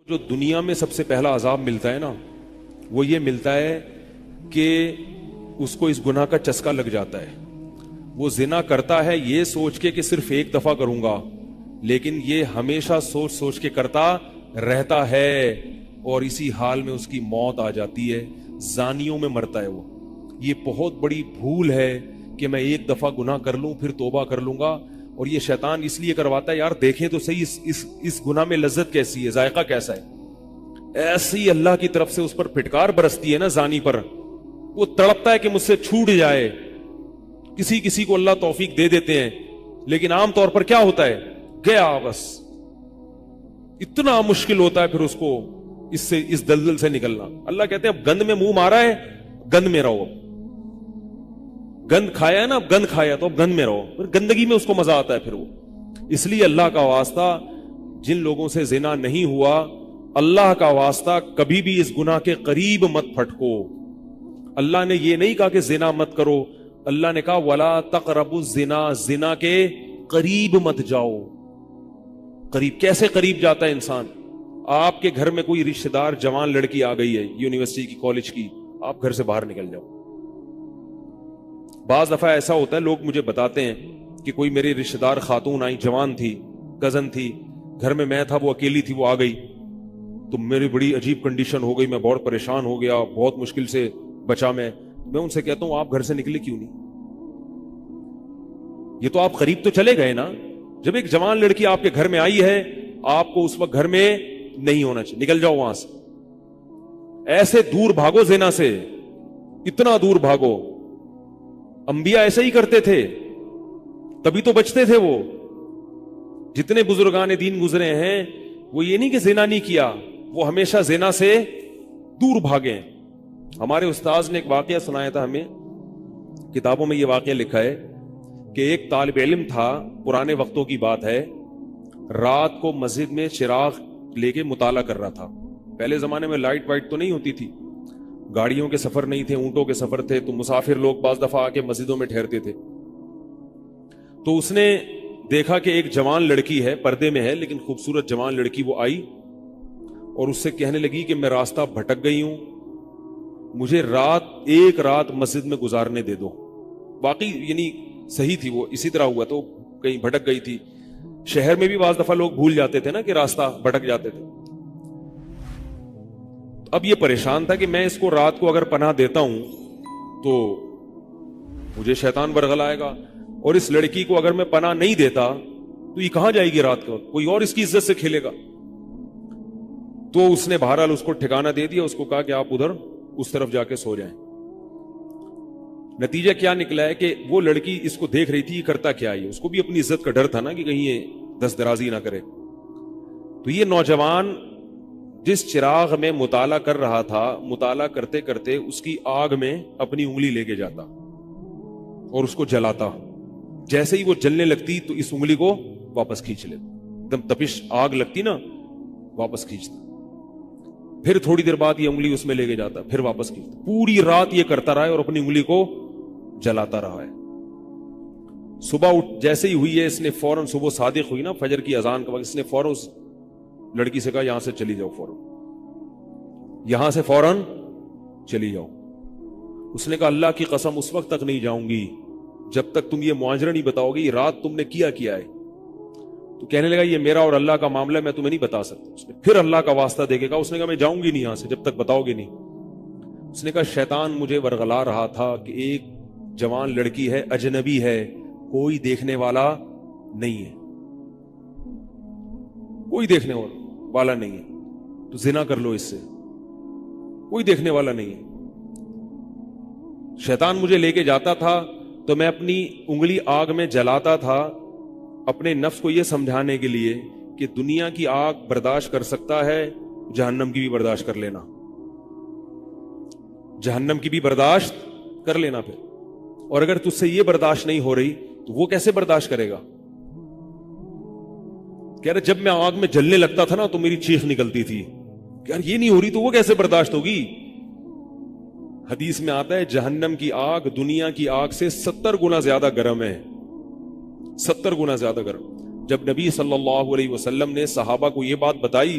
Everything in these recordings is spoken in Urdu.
جو دنیا میں سب سے پہلا عذاب ملتا ہے نا، وہ یہ ملتا ہے کہ اس کو اس گناہ کا چسکا لگ جاتا ہے. وہ زنا کرتا ہے یہ سوچ کے کہ صرف ایک دفعہ کروں گا، لیکن یہ ہمیشہ سوچ سوچ کے کرتا رہتا ہے اور اسی حال میں اس کی موت آ جاتی ہے. زانیوں میں مرتا ہے وہ. یہ بہت بڑی بھول ہے کہ میں ایک دفعہ گناہ کر لوں پھر توبہ کر لوں گا. اور یہ شیطان اس لیے کرواتا ہے، یار دیکھیں تو صحیح اس گناہ میں لذت کیسی ہے، ذائقہ کیسا ہے. ایسی اللہ کی طرف سے اس پر پھٹکار برستی ہے نا زانی پر، وہ تڑپتا ہے کہ مجھ سے چھوٹ جائے. کسی کو اللہ توفیق دے دیتے ہیں، لیکن عام طور پر کیا ہوتا ہے، گیا بس. اتنا مشکل ہوتا ہے پھر اس کو اس دلدل سے نکلنا. اللہ کہتے ہیں اب گند میں منہ مارا ہے، گند میں رہو. گند کھایا ہے نا، اب گند کھایا تو اب گند میں رہو. پھر گندگی میں اس کو مزہ آتا ہے پھر وہ. اس لیے اللہ کا واسطہ جن لوگوں سے زنا نہیں ہوا، اللہ کا واسطہ کبھی بھی اس گناہ کے قریب مت پھٹکو. اللہ نے یہ نہیں کہا کہ زنا مت کرو، اللہ نے کہا وَلَا تَقْرَبُوا الزِّنَا، زنا کے قریب مت جاؤ. قریب کیسے قریب جاتا ہے انسان؟ آپ کے گھر میں کوئی رشتہ دار جوان لڑکی آ گئی ہے یونیورسٹی کی، کالج کی، آپ گھر سے باہر نکل جاؤ. بعض دفعہ ایسا ہوتا ہے، لوگ مجھے بتاتے ہیں کہ کوئی میری رشتہ دار خاتون آئی، جوان تھی، کزن تھی، گھر میں تھا، وہ اکیلی تھی، وہ آ گئی تو میری بڑی عجیب کنڈیشن ہو گئی، میں بہت پریشان ہو گیا، بہت مشکل سے بچا. میں ان سے کہتا ہوں آپ گھر سے نکلے کیوں نہیں؟ یہ تو آپ قریب تو چلے گئے نا. جب ایک جوان لڑکی آپ کے گھر میں آئی ہے، آپ کو اس وقت گھر میں نہیں ہونا چاہیے، نکل جاؤ وہاں سے. ایسے دور بھاگو زنا سے، اتنا دور بھاگو. انبیاء ایسے ہی کرتے تھے، تبھی تو بچتے تھے. وہ جتنے بزرگان دین گزرے ہیں، وہ یہ نہیں کہ زنا نہیں کیا، وہ ہمیشہ زنا سے دور بھاگے. ہمارے استاذ نے ایک واقعہ سنایا تھا ہمیں، کتابوں میں یہ واقعہ لکھا ہے کہ ایک طالب علم تھا، پرانے وقتوں کی بات ہے، رات کو مسجد میں چراغ لے کے مطالعہ کر رہا تھا. پہلے زمانے میں لائٹ وائٹ تو نہیں ہوتی تھی، گاڑیوں کے سفر نہیں تھے، اونٹوں کے سفر تھے، تو مسافر لوگ بعض دفعہ آ کے مسجدوں میں ٹھہرتے تھے. تو اس نے دیکھا کہ ایک جوان لڑکی ہے، پردے میں ہے لیکن خوبصورت جوان لڑکی. وہ آئی اور اس سے کہنے لگی کہ میں راستہ بھٹک گئی ہوں، مجھے ایک رات مسجد میں گزارنے دے دو. واقعی یعنی صحیح تھی، وہ اسی طرح ہوا تو کہیں بھٹک گئی تھی. شہر میں بھی بعض دفعہ لوگ بھول جاتے تھے نا کہ راستہ بھٹک جاتے تھے. اب یہ پریشان تھا کہ میں اس کو رات کو اگر پناہ دیتا ہوں تو مجھے شیطان برگلائے گا، اور اس لڑکی کو اگر میں پناہ نہیں دیتا تو یہ کہاں جائے گی رات کو، کوئی اور اس کی عزت سے کھیلے گا. تو اس نے بہرحال اس کو ٹھکانہ دے دیا، اس کو کہا کہ آپ ادھر اس طرف جا کے سو جائیں. نتیجہ کیا نکلا ہے کہ وہ لڑکی اس کو دیکھ رہی تھی یہ کرتا کیا ہے، اس کو بھی اپنی عزت کا ڈر تھا نا کہ کہیں یہ دست درازی نہ کرے. تو یہ نوجوان جس چراغ میں مطالعہ کر رہا تھا، مطالعہ کرتے کرتے اس کی آگ میں اپنی انگلی لے کے جاتا اور اس کو جلاتا. جیسے ہی وہ جلنے لگتی تو اس انگلی کو واپس کھینچ لیتا، ایک دم تپش آگ لگتی نا، واپس کھینچتا. پھر تھوڑی دیر بعد یہ انگلی اس میں لے کے جاتا، پھر واپس کھینچتا. پوری رات یہ کرتا رہا ہے اور اپنی انگلی کو جلاتا رہا ہے. صبح جیسے ہی ہوئی ہے، اس نے فوراً، صبح صادق ہوئی نا فجر کی اذان کا وقت، اس نے فوراً اس لڑکی سے کہا یہاں سے چلی جاؤ، فوراً یہاں سے فوراً چلی جاؤ. اس نے کہا اللہ کی قسم اس وقت تک نہیں جاؤں گی جب تک تم یہ معاجرہ نہیں بتاؤ گی رات تم نے کیا ہے. تو کہنے لگا یہ میرا اور اللہ کا معاملہ ہے، میں تمہیں نہیں بتا سکتا. اس نے پھر اللہ کا واسطہ دے کے کہا، اس نے کہا میں جاؤں گی نہیں یہاں سے جب تک بتاؤ گے نہیں. اس نے کہا شیطان مجھے ورغلا رہا تھا کہ ایک جوان لڑکی ہے، اجنبی ہے، کوئی دیکھنے والا نہیں ہے، کوئی دیکھنے والا نہیں ہے، تو زنا کر لو اس سے، کوئی دیکھنے والا نہیں ہے. شیطان مجھے لے کے جاتا تھا تو میں اپنی انگلی آگ میں جلاتا تھا، اپنے نفس کو یہ سمجھانے کے لیے کہ دنیا کی آگ برداشت کر سکتا ہے، جہنم کی بھی برداشت کر لینا، جہنم کی بھی برداشت کر لینا. پھر اور اگر تجھ سے یہ برداشت نہیں ہو رہی تو وہ کیسے برداشت کرے گا؟ کہہ رہے جب میں آگ میں جلنے لگتا تھا نا تو میری چیخ نکلتی تھی کہ یار یہ نہیں ہو رہی تو وہ کیسے برداشت ہوگی. حدیث میں آتا ہے جہنم کی آگ دنیا کی آگ سے 70 گنا زیادہ گرم ہے، 70 گنا زیادہ گرم. جب نبی صلی اللہ علیہ وسلم نے صحابہ کو یہ بات بتائی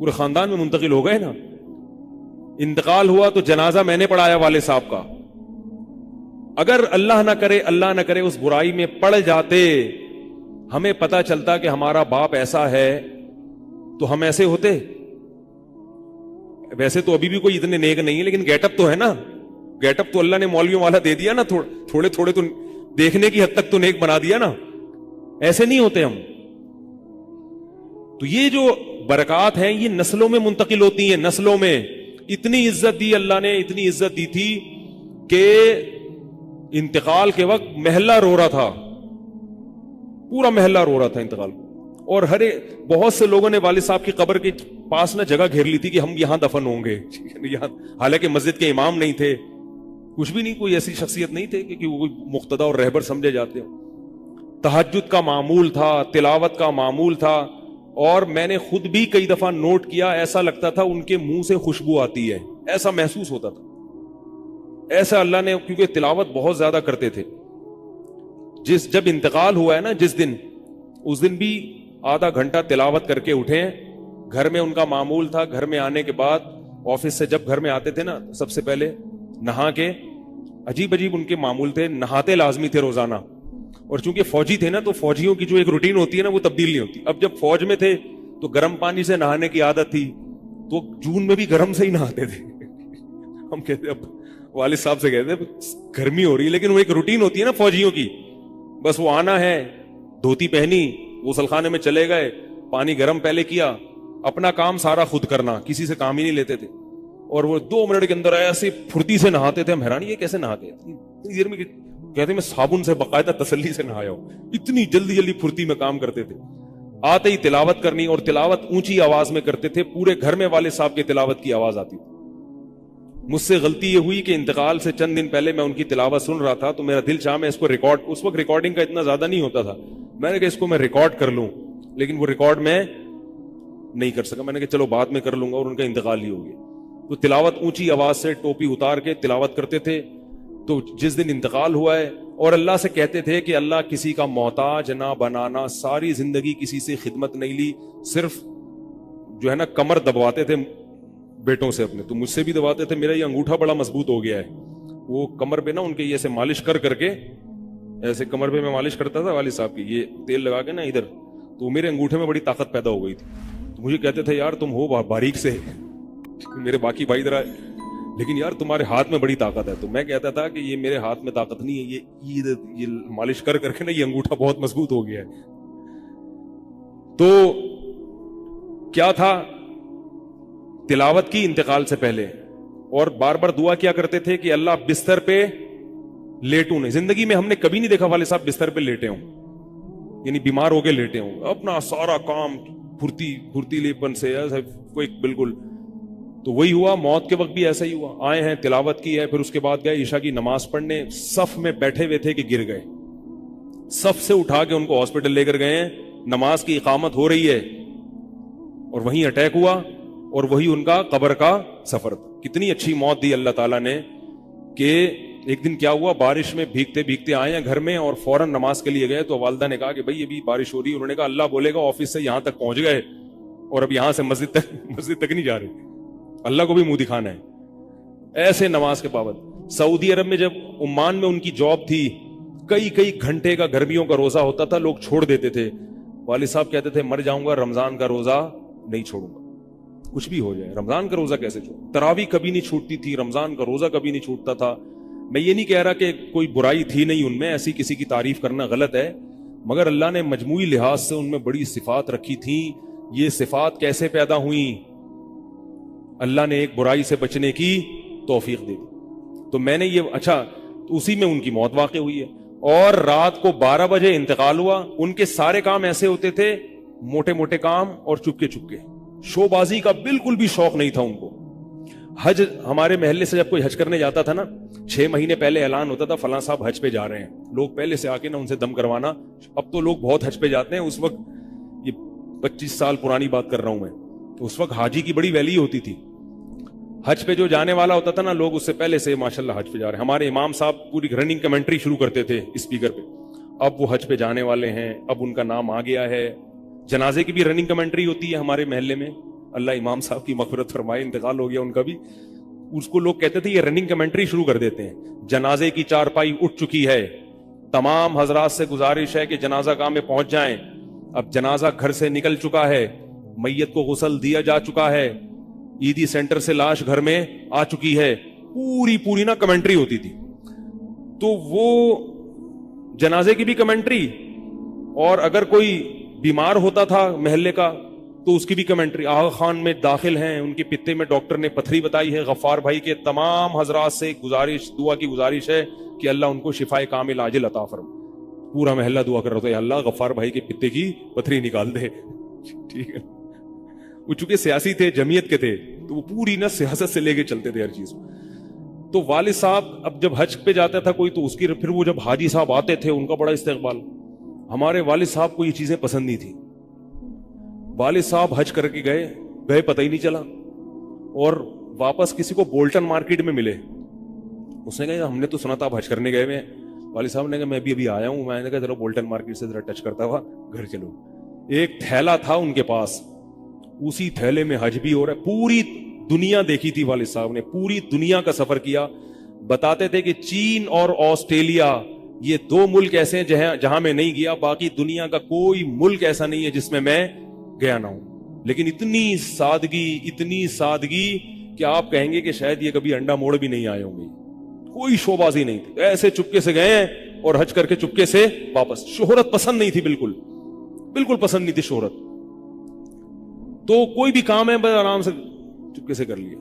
پورے خاندان میں منتقل ہو گئے نا. انتقال ہوا تو جنازہ میں نے پڑھایا والد صاحب کا. اگر اللہ نہ کرے اس برائی میں پڑ جاتے, ہمیں پتا چلتا کہ ہمارا باپ ایسا ہے, تو ہم ایسے ہوتے؟ ویسے تو ابھی بھی کوئی اتنے نیک نہیں ہے, لیکن گیٹ اپ تو ہے نا. گیٹ اپ تو اللہ نے مولویوں والا دے دیا نا, تھوڑے تھوڑے تو دیکھنے کی حد تک تو نیک بنا دیا نا. ایسے نہیں ہوتے ہم. تو یہ جو برکات ہیں یہ نسلوں میں منتقل ہوتی ہیں. نسلوں میں اتنی عزت دی اللہ نے, اتنی عزت دی تھی کہ انتقال کے وقت محلہ رو رہا تھا, پورا محلہ رو رہا تھا انتقال. اور بہت سے لوگوں نے والد صاحب کی قبر کے پاس نہ جگہ گھیر لی تھی کہ ہم یہاں دفن ہوں گے. حالانکہ مسجد کے امام نہیں تھے, کچھ بھی نہیں, کوئی ایسی شخصیت نہیں تھے کہ وہ مقتدی اور رہبر سمجھے جاتے ہوں. تہجد کا معمول تھا, تلاوت کا معمول تھا, اور میں نے خود بھی کئی دفعہ نوٹ کیا, ایسا لگتا تھا ان کے منہ سے خوشبو آتی ہے, ایسا محسوس ہوتا تھا. ایسا اللہ نے, کیونکہ تلاوت بہت زیادہ کرتے تھے. جب انتقال ہوا ہے نا جس دن, اس دن بھی آدھا گھنٹہ تلاوت کر کے اٹھے. گھر میں ان کا معمول تھا, گھر میں آنے کے بعد آفس سے جب گھر میں آتے تھے نا, سب سے پہلے نہا کے, عجیب ان کے معمول تھے, نہاتے لازمی تھے روزانہ. اور چونکہ فوجی تھے نا, تو فوجیوں کی جو ایک روٹین ہوتی ہے نا, وہ تبدیل نہیں ہوتی. اب جب فوج میں تھے تو گرم پانی سے نہانے کی عادت تھی, تو جون میں بھی گرم سے ہی نہاتے تھے. ہم کہتے, اب والد صاحب سے کہتے گرمی ہو رہی ہے, لیکن وہ ایک روٹین ہوتی ہے نا فوجیوں کی, بس وہ آنا ہے, دھوتی پہنی, غسل خانے میں چلے گئے, پانی گرم پہلے کیا, اپنا کام سارا خود کرنا, کسی سے کام ہی نہیں لیتے تھے. اور وہ 2 منٹ کے اندر ایسے پھرتی سے نہاتے تھے. ہم حیران, یہ کیسے نہاتے ہیں اتنی دیر میں؟ کہتے میں صابن سے باقاعدہ تسلی سے نہایا ہوں. اتنی جلدی پھرتی میں کام کرتے تھے. آتے ہی تلاوت کرنی, اور تلاوت اونچی آواز میں کرتے تھے. پورے گھر میں والد صاحب کے تلاوت کی آواز آتی تھی. مجھ سے غلطی یہ ہوئی کہ انتقال سے چند دن پہلے میں ان کی تلاوت سن رہا تھا, تو میرا دل چاہا میں اس کو ریکارڈ, اس وقت ریکارڈنگ کا اتنا زیادہ نہیں ہوتا تھا, میں نے کہا اس کو میں ریکارڈ کر لوں, لیکن وہ ریکارڈ میں نہیں کر سکا. میں نے کہا چلو بعد میں کر لوں گا, اور ان کا انتقال ہی ہو گیا. تو تلاوت اونچی آواز سے ٹوپی اتار کے تلاوت کرتے تھے. تو جس دن انتقال ہوا ہے, اور اللہ سے کہتے تھے کہ اللہ کسی کا محتاج نہ بنانا, ساری زندگی کسی سے خدمت نہیں لی, صرف جو ہے نا کمر دبواتے تھے بیٹوں سے اپنے, تو مجھ سے بھی دباتے تھے. میرا یہ انگوٹھا بڑا مضبوط ہو گیا ہے, وہ کمر پہ نا ان کے یہ ایسے مالش کر کے, ایسے کمر پہ میں مالش کرتا تھا والد صاحب کی, یہ تیل لگا کے نا ادھر, تو میرے انگوٹھے میں بڑی طاقت پیدا ہو گئی تھی. تو مجھے کہتے تھے یار تم ہو باریک سے, میرے باقی بھائی ذرا, لیکن یار تمہارے ہاتھ میں بڑی طاقت ہے. تو میں کہتا تھا کہ یہ میرے ہاتھ میں طاقت نہیں ہے, یہ مالش کر کے نا یہ انگوٹھا بہت مضبوط ہو گیا ہے. تو کیا تھا, تلاوت کی انتقال سے پہلے, اور بار بار دعا کیا کرتے تھے کہ اللہ بستر پہ لیٹوں نہیں. زندگی میں ہم نے کبھی نہیں دیکھا والد صاحب بستر پہ لیٹے ہوں, یعنی بیمار ہو کے لیٹے ہوں. اپنا سارا کام پھرتیلے پن سے کوئی بالکل. تو وہی ہوا, موت کے وقت بھی ایسا ہی ہوا. آئے ہیں, تلاوت کی ہے, پھر اس کے بعد گئے عشاء کی نماز پڑھنے, صف میں بیٹھے ہوئے تھے کہ گر گئے. صف سے اٹھا کے ان کو ہاسپٹل لے کر گئے ہیں, نماز کی اقامت ہو رہی ہے, اور وہیں اٹیک ہوا, اور وہی ان کا قبر کا سفر. کتنی اچھی موت دی اللہ تعالیٰ نے, کہ ایک دن کیا ہوا, بارش میں بھیگتے بھیگتے آئے ہیں گھر میں, اور فوراً نماز کے لیے گئے. تو والدہ نے کہا کہ بھائی ابھی بارش ہو رہی ہے. انہوں نے کہا اللہ بولے گا آفس سے یہاں تک پہنچ گئے, اور اب یہاں سے مسجد تک نہیں جا رہے, اللہ کو بھی منہ دکھانا ہے. ایسے نماز کے پابند. سعودی عرب میں جب عمان میں ان کی جاب تھی, کئی گھنٹے کا گرمیوں کا روزہ ہوتا تھا, لوگ چھوڑ دیتے تھے. والد صاحب کہتے تھے مر جاؤں گا, رمضان کا روزہ نہیں چھوڑوں گا, کچھ بھی ہو جائے, رمضان کا روزہ کیسے چھوڑوں. تراویح کبھی نہیں چھوٹتی تھی, رمضان کا روزہ کبھی نہیں چھوٹتا تھا. میں یہ نہیں کہہ رہا کہ کوئی برائی تھی نہیں ان میں, ایسی کسی کی تعریف کرنا غلط ہے, مگر اللہ نے مجموعی لحاظ سے ان میں بڑی صفات رکھی تھیں. یہ صفات کیسے پیدا ہوئیں؟ اللہ نے ایک برائی سے بچنے کی توفیق دی. تو میں نے یہ تو اسی میں ان کی موت واقع ہوئی ہے. اور رات کو 12 بجے انتقال ہوا. ان کے سارے کام ایسے ہوتے تھے, موٹے موٹے کام, اور چپکے شو بازی کا بالکل بھی شوق نہیں تھا ان کو. حج, ہمارے محلے سے جب کوئی حج کرنے جاتا تھا نا, 6 مہینے پہلے اعلان ہوتا تھا فلاں صاحب حج پہ جا رہے ہیں. لوگ پہلے سے آ کے نا ان سے دم کروانا. اب تو لوگ بہت حج پہ جاتے ہیں, اس وقت یہ 25 سال پرانی بات کر رہا ہوں میں, تو اس وقت حاجی کی بڑی ویلی ہوتی تھی. حج پہ جو جانے والا ہوتا تھا نا, لوگ اس سے پہلے سے ماشاءاللہ حج پہ جا رہے ہیں. ہمارے امام صاحب پوری رننگ کمنٹری شروع کرتے تھے اسپیکر پہ, اب وہ حج پہ جانے والے ہیں, اب ان کا نام آ گیا ہے. جنازے کی بھی رننگ کمنٹری ہوتی ہے ہمارے محلے میں, اللہ امام صاحب کی مغفرت فرمائے, انتقال ہو گیا ان کا بھی. اس کو لوگ کہتے تھے یہ رننگ کمنٹری شروع کر دیتے ہیں. جنازے کی چارپائی اٹھ چکی ہے, تمام حضرات سے گزارش ہے کہ جنازہ گاہ میں پہنچ جائیں. اب جنازہ گھر سے نکل چکا ہے, میت کو غسل دیا جا چکا ہے, عیدی سینٹر سے لاش گھر میں آ چکی ہے. پوری نا کمنٹری ہوتی تھی. تو وہ جنازے کی بھی کمنٹری, اور اگر کوئی بیمار ہوتا تھا محلے کا تو اس کی بھی کمنٹری. آغا خان میں داخل ہیں, ان کے پتے میں ڈاکٹر نے پتھری بتائی ہے. غفار بھائی کے تمام حضرات سے گزارش, دعا کی گزارش ہے کہ اللہ ان کو شفائے کامل عاجل عطا فرمائے. پورا محلہ دعا کر رہا تھا, اللہ غفار بھائی کے پتے کی پتھری نکال دے. ٹھیک ہے, وہ چونکہ سیاسی تھے, جمعیت کے تھے, تو وہ پوری نا سیاست سے لے کے چلتے تھے ہر چیز. تو والد صاحب اب جب حج پہ جاتا تھا کوئی, تو اس کی پھر وہ جب حاجی صاحب آتے تھے ان کا بڑا استقبال. ہمارے والد صاحب کو یہ چیزیں پسند نہیں تھی. والد صاحب حج کر کے گئے پتہ ہی نہیں چلا, اور واپس کسی کو بولٹن مارکیٹ میں ملے. اس نے کہا ہم نے تو سنا تھا آپ حج کرنے گئے ہوئے. والد صاحب نے کہا میں بھی ابھی آیا ہوں. میں نے کہا چلو بولٹن مارکیٹ سے ذرا ٹچ کرتا ہوا گھر چلو. ایک تھیلا تھا ان کے پاس, اسی تھیلے میں حج بھی ہو رہا ہے. پوری دنیا دیکھی تھی والد صاحب نے, پوری دنیا کا سفر کیا. بتاتے تھے کہ چین اور آسٹریلیا یہ 2 ملک ایسے ہیں جہاں میں نہیں گیا, باقی دنیا کا کوئی ملک ایسا نہیں ہے جس میں گیا نہ ہوں. لیکن اتنی سادگی کہ آپ کہیں گے کہ شاید یہ کبھی انڈا موڑ بھی نہیں آئے ہوں گے. کوئی شوبازی نہیں تھی, ایسے چپکے سے گئے اور حج کر کے چپکے سے واپس. شہرت پسند نہیں تھی, بالکل پسند نہیں تھی شہرت. تو کوئی بھی کام ہے بس آرام سے چپکے سے کر لیا.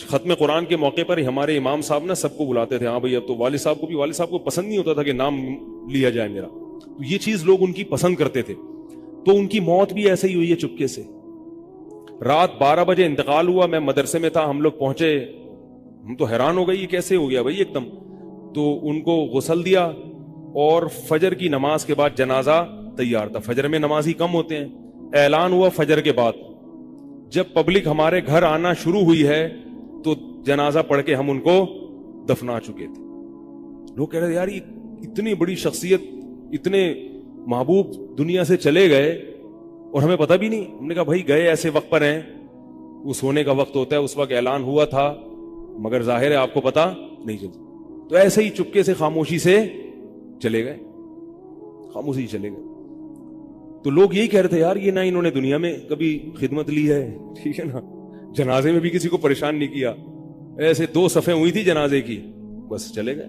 ختم قرآن کے موقع پر ہمارے امام صاحب نا سب کو بلاتے تھے. ہاں بھائی, اب تو والد صاحب کو پسند نہیں ہوتا تھا کہ نام لیا جائے میرا. تو یہ چیز لوگ ان کی پسند کرتے تھے. تو ان کی موت بھی ایسے ہی ہوئی ہے چپکے سے. رات 12 بجے انتقال ہوا. میں مدرسے میں تھا, ہم لوگ پہنچے, ہم تو حیران ہو گئی یہ کیسے ہو گیا بھائی ایک دم. تو ان کو غسل دیا, اور فجر کی نماز کے بعد جنازہ تیار تھا. فجر میں نمازی کم ہوتے ہیں. اعلان ہوا فجر کے بعد. جب پبلک ہمارے گھر آنا شروع ہوئی ہے تو جنازہ پڑھ کے ہم ان کو دفنا چکے تھے. لوگ کہہ رہے تھے یار یہ اتنی بڑی شخصیت, اتنے محبوب دنیا سے چلے گئے اور ہمیں پتہ بھی نہیں. ہم نے کہا بھائی گئے ایسے وقت پر ہیں, وہ سونے کا وقت ہوتا ہے, اس وقت اعلان ہوا تھا, مگر ظاہر ہے آپ کو پتہ نہیں چلتا. تو ایسے ہی چپکے سے خاموشی سے چلے گئے. تو لوگ یہی کہہ رہے تھے یار یہ نہ انہوں نے دنیا میں کبھی خدمت لی ہے, ٹھیک ہے نا, جنازے میں بھی کسی کو پریشان نہیں کیا, ایسے 2 صفیں ہوئی تھی جنازے کی, بس چلے گئے.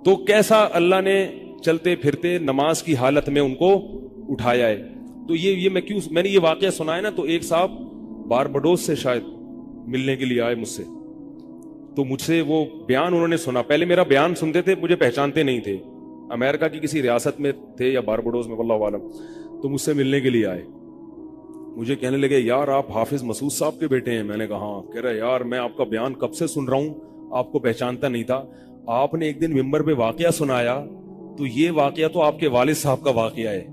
تو کیسا اللہ نے چلتے پھرتے نماز کی حالت میں ان کو اٹھایا ہے. تو یہ میں نے یہ واقعہ سنا ہے نا, تو ایک صاحب باربڈوس سے شاید ملنے کے لیے آئے مجھ سے. تو مجھ سے وہ بیان انہوں نے سنا. پہلے میرا بیان سنتے تھے, مجھے پہچانتے نہیں تھے, امریکہ کی کسی ریاست میں تھے یا باربڈوس میں واللہ عالم. تو مجھ سے ملنے کے لیے آئے, مجھے کہنے لگے یار آپ حافظ مسعود صاحب کے بیٹے ہیں. میں نے کہا ہاں. کہہ رہا یار میں آپ کا بیان کب سے سن رہا ہوں, آپ کو پہچانتا نہیں تھا. آپ نے ایک دن ممبر پہ واقعہ سنایا, تو یہ واقعہ تو آپ کے والد صاحب کا واقعہ ہے,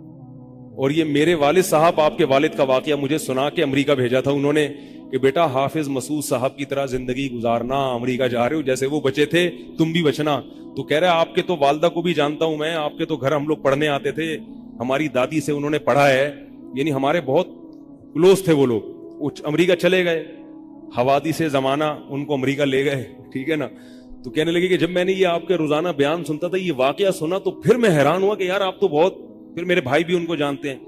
اور یہ میرے والد صاحب آپ کے والد کا واقعہ مجھے سنا کے امریکہ بھیجا تھا انہوں نے کہ بیٹا حافظ مسعود صاحب کی طرح زندگی گزارنا, امریکہ جا رہے ہو, جیسے وہ بچے تھے تم بھی بچنا. تو کہہ رہا آپ کے تو والدہ کو بھی جانتا ہوں میں, آپ کے تو گھر ہم لوگ پڑھنے آتے تھے, ہماری دادی سے انہوں نے پڑھا ہے, یعنی ہمارے بہت کلوز تھے وہ لوگ. وہ امریکہ چلے گئے, حوادث سے زمانہ ان کو امریکہ لے گئے, ٹھیک ہے نا. تو کہنے لگے کہ جب میں نے یہ آپ کے روزانہ بیان سنتا تھا, یہ واقعہ سنا, تو پھر میں حیران ہوا کہ یار آپ تو بہت, پھر میرے بھائی بھی ان کو جانتے ہیں.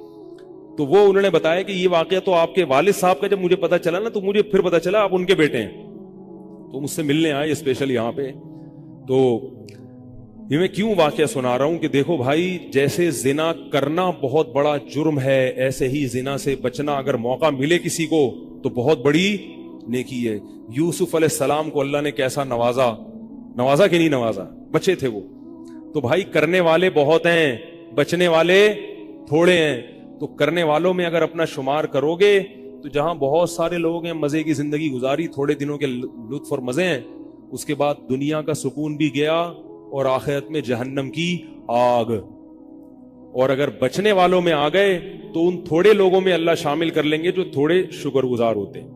تو وہ انہوں نے بتایا کہ یہ واقعہ تو آپ کے والد صاحب کا جب مجھے پتا چلا نا, تو مجھے پھر پتا چلا آپ ان کے بیٹے ہیں. تو مجھ سے ملنے آئے اسپیشل یہاں پہ. تو یہ میں کیوں واقعہ سنا رہا ہوں کہ دیکھو بھائی, جیسے زنا کرنا بہت بڑا جرم ہے, ایسے ہی زنا سے بچنا اگر موقع ملے کسی کو تو بہت بڑی نیکی ہے. یوسف علیہ السلام کو اللہ نے کیسا نوازا کہ نہیں نوازا, بچے تھے وہ. تو بھائی کرنے والے بہت ہیں, بچنے والے تھوڑے ہیں. تو کرنے والوں میں اگر اپنا شمار کرو گے تو جہاں بہت سارے لوگ ہیں, مزے کی زندگی گزاری, تھوڑے دنوں کے لطف اور مزے ہیں, اس کے بعد دنیا کا سکون بھی گیا اور آخرت میں جہنم کی آگ. اور اگر بچنے والوں میں آ گئے تو ان تھوڑے لوگوں میں اللہ شامل کر لیں گے جو تھوڑے شکر گزار ہوتے ہیں.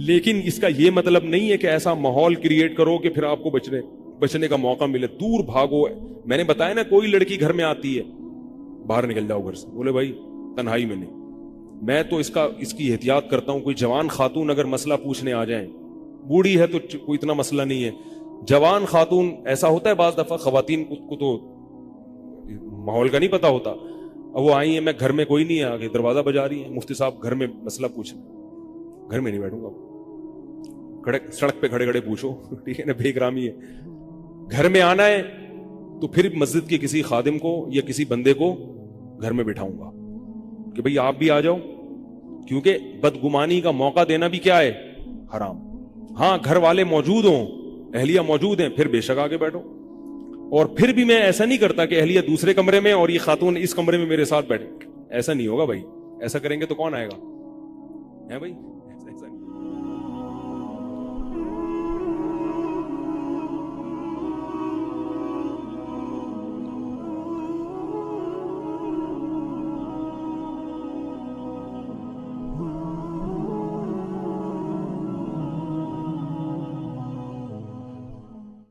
لیکن اس کا یہ مطلب نہیں ہے کہ ایسا ماحول کریٹ کرو کہ پھر آپ کو بچنے کا موقع ملے, دور بھاگو. میں نے بتایا نا, کوئی لڑکی گھر میں آتی ہے, باہر نکل جاؤ گھر سے, بولے بھائی تنہائی میں نہیں, میں تو اس کی احتیاط کرتا ہوں. کوئی جوان خاتون اگر مسئلہ پوچھنے آ جائیں, بوڑھی ہے تو کوئی اتنا مسئلہ نہیں ہے, جوان خاتون ایسا ہوتا ہے بعض دفعہ خواتین کو تو ماحول کا نہیں پتا ہوتا, اب وہ آئی ہیں, میں گھر میں کوئی نہیں ہے, آگے دروازہ بجا رہی ہیں, مفتی صاحب گھر میں مسئلہ پوچھیں. گھر میں نہیں بیٹھوں گا, سڑک پہ کھڑے کھڑے پوچھو, ٹھیک ہے نا, بے اکرامی ہے. گھر میں آنا ہے تو پھر مسجد کے کسی خادم کو یا کسی بندے کو گھر میں بٹھاؤں گا کہ بھئی آپ بھی آ جاؤ, کیونکہ بدگمانی کا موقع دینا بھی کیا ہے, حرام. ہاں گھر والے موجود ہوں, اہلیہ موجود ہیں, پھر بے شک آگے بیٹھو. اور پھر بھی میں ایسا نہیں کرتا کہ اہلیہ دوسرے کمرے میں اور یہ خاتون اس کمرے میں میرے ساتھ بیٹھے, ایسا نہیں ہوگا بھائی. ایسا کریں گے تو کون آئے گا, ہے بھائی.